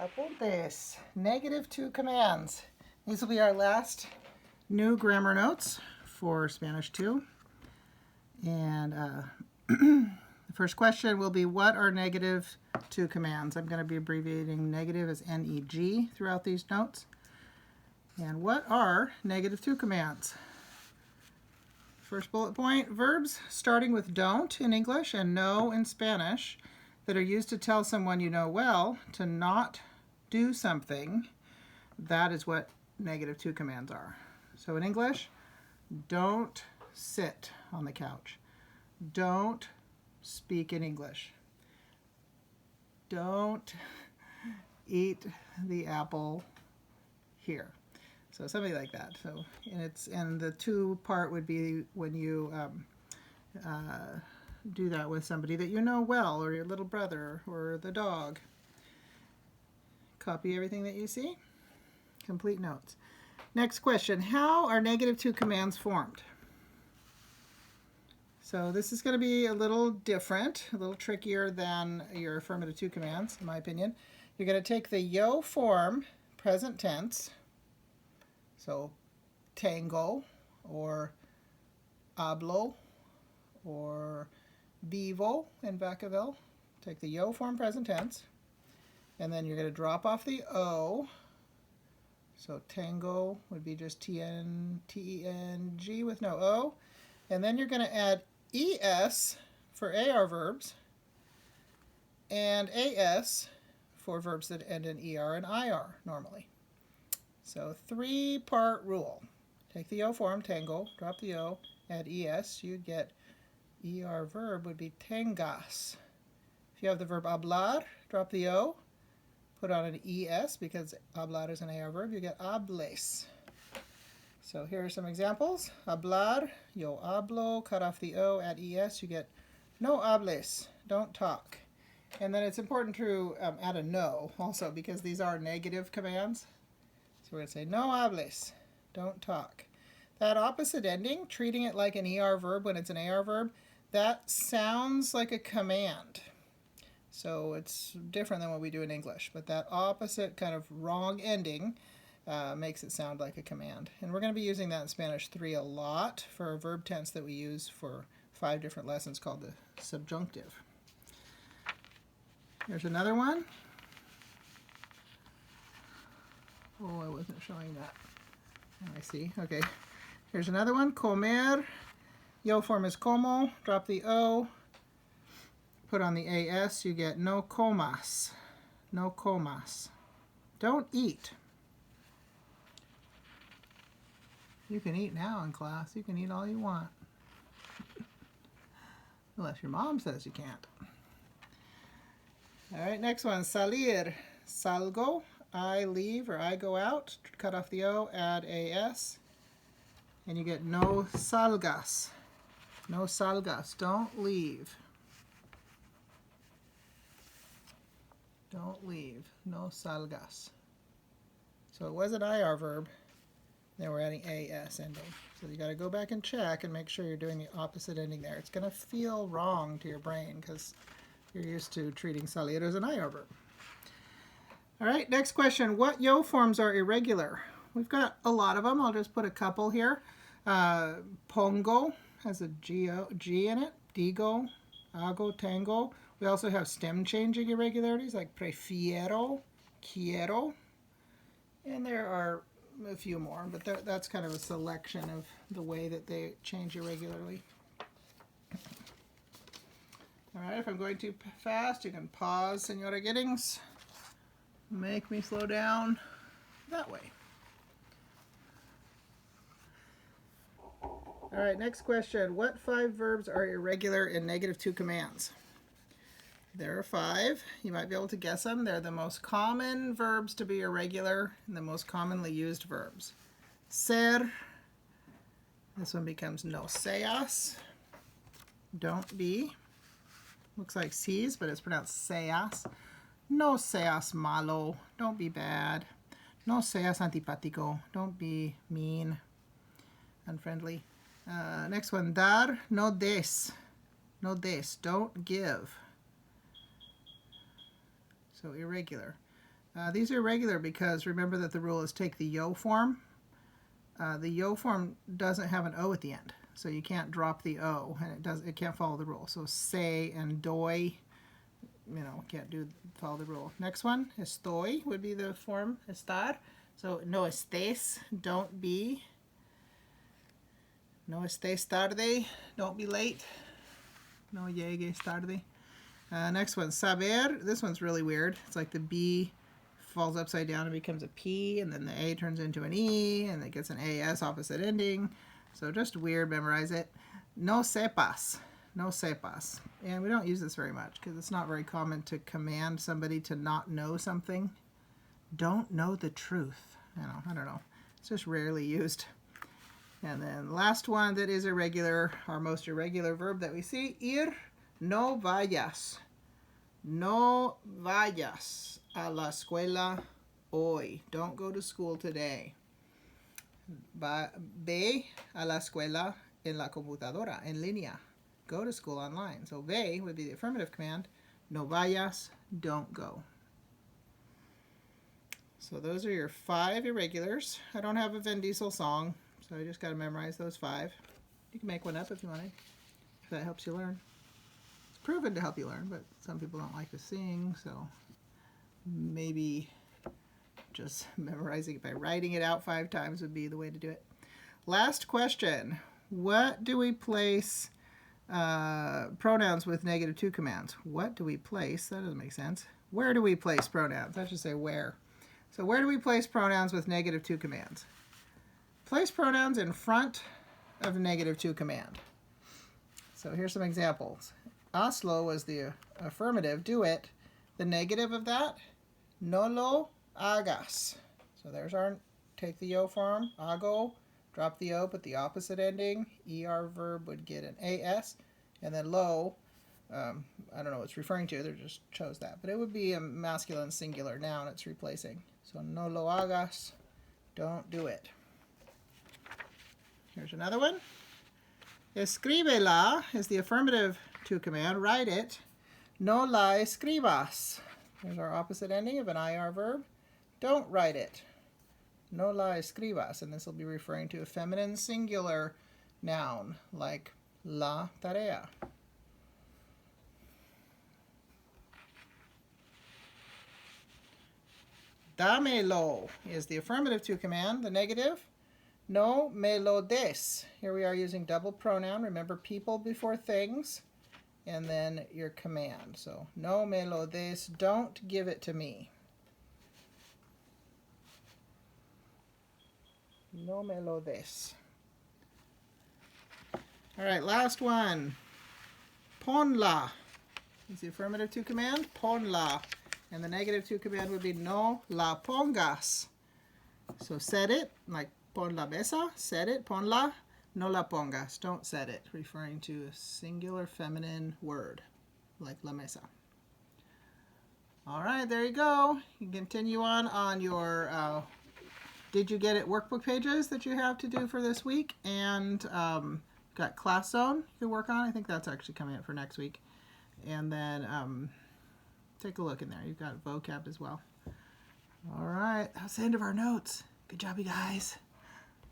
Apuntes. Negative to commands. These will be our last new grammar notes for Spanish 2. And the first question will be, what are negative to commands? I'm going to be abbreviating negative as NEG throughout these notes. And what are negative to commands? First bullet point, verbs starting with don't in English and no in Spanish that are used to tell someone you know well to not do something. That is what negative to commands are. So in English, don't sit on the couch. Don't speak in English. Don't eat the apple here. So something like that. So and the to part would be when you do that with somebody that you know well, or your little brother, or the dog. Copy everything that you see. Complete notes. Next question, how are negative to commands formed? So this is going to be a little different, a little trickier than your affirmative to commands, in my opinion. You're going to take the yo form, present tense, so tengo, or hablo, or vivo in Vacaville. Take the yo form, present tense, and then you're going to drop off the o. So tango would be just T-E-N-G with no o. And then you're going to add es for AR verbs and as for verbs that end in ER and IR normally. So three-part rule. Take the O form, tango, drop the O, add es, you get ER verb would be tengas. If you have the verb hablar, drop the O, put on an es because hablar is an AR verb, you get hables. So here are some examples. Hablar, yo hablo, cut off the O, add es, you get no hables, don't talk. And then it's important to add a no also because these are negative commands. So we're going to say no hables, don't talk. That opposite ending, treating it like an ER verb when it's an AR verb, that sounds like a command. So it's different than what we do in English, but that opposite kind of wrong ending makes it sound like a command. And we're going to be using that in Spanish 3 a lot for a verb tense that we use for 5 different lessons called the subjunctive. Here's another one. Oh, I wasn't showing that. Oh, I see. Okay. Here's another one. Comer. Yo form is como. Drop the O. Put on the as. You get no comas. No comas. Don't eat. You can eat now in class. You can eat all you want. Unless your mom says you can't. All right, next one. Salir. Salgo. I leave or I go out. Cut off the O, add as. And you get no salgas. No salgas. Don't leave. Don't leave. No salgas. So it was an IR verb. Then we're adding as ending. So you got to go back and check and make sure you're doing the opposite ending there. It's going to feel wrong to your brain because you're used to treating salir as an IR verb. All right, next question. What yo forms are irregular? We've got a lot of them. I'll just put a couple here. Pongo has a G in it. Digo, hago, tengo. We also have stem changing irregularities like prefiero, quiero. And there are a few more, but that's kind of a selection of the way that they change irregularly. All right, if I'm going too fast, you can pause, Senora Gittings. Make me slow down that way. All right, next question. What 5 verbs are irregular in negative to commands? There are 5. You might be able to guess them. They're the most common verbs to be irregular and the most commonly used verbs. Ser. This one becomes no seas. Don't be. Looks like seas, but it's pronounced seas. No seas malo. Don't be bad. No seas antipático. Don't be mean, unfriendly. Next one. Dar, no des. No des. Don't give. So irregular. These are irregular because remember that the rule is take the yo form. The yo form doesn't have an O at the end, so you can't drop the O, and it can't follow the rule. So say and doy, can't follow the rule. Next one, estoy would be the form estar. So no estés, don't be. No estés tarde, don't be late. No llegues tarde. Next one, saber. This one's really weird. It's like the B falls upside down and becomes a P, and then the A turns into an E, and it gets an AS opposite ending. So just weird, memorize it. No sepas. No sepas. And we don't use this very much because it's not very common to command somebody to not know something. Don't know the truth. I don't know. It's just rarely used. And then last one that is irregular, our most irregular verb that we see, ir no vayas. No vayas a la escuela hoy. Don't go to school today. Ve a la escuela en la computadora, en línea. Go to school online. So ve would be the affirmative command. No vayas, don't go. So those are your 5 irregulars. I don't have a Vin Diesel song, so I just got to memorize those 5. You can make one up if you wanted, if that helps you learn. It's proven to help you learn, but some people don't like to sing, so maybe just memorizing it by writing it out 5 times would be the way to do it. Last question. What do we place pronouns with -2 commands? What do we place? That doesn't make sense. Where do we place pronouns? I should say where. So where do we place pronouns with -2 commands? Place pronouns in front of -2 command. So here's some examples. Hazlo was the affirmative, do it. The negative of that, no lo hagas. So there's our, take the yo form, hago, drop the o, put the opposite ending. ER verb would get an AS. And then lo, I don't know what it's referring to, they just chose that. But it would be a masculine singular noun it's replacing. So no lo hagas, don't do it. Here's another one. Escríbela is the affirmative to command, write it. No la escribas. There's our opposite ending of an IR verb. Don't write it. No la escribas, and this will be referring to a feminine singular noun like la tarea. Dámelo is the affirmative to command, the negative. No me lo des. Here we are using double pronoun. Remember, people before things, and then your command. So, no me lo des. Don't give it to me. No me lo des. All right, last one. Ponla is the affirmative to command. Ponla. And the negative to command would be no la pongas. So set it, like pon la mesa, set it, ponla, no la pongas, don't set it, referring to a singular feminine word, like la mesa. All right, there you go. You can continue on your Did You Get It workbook pages that you have to do for this week, and got Class Zone you can work on. I think that's actually coming up for next week. And then take a look in there. You've got vocab as well. All right, that's the end of our notes. Good job, you guys.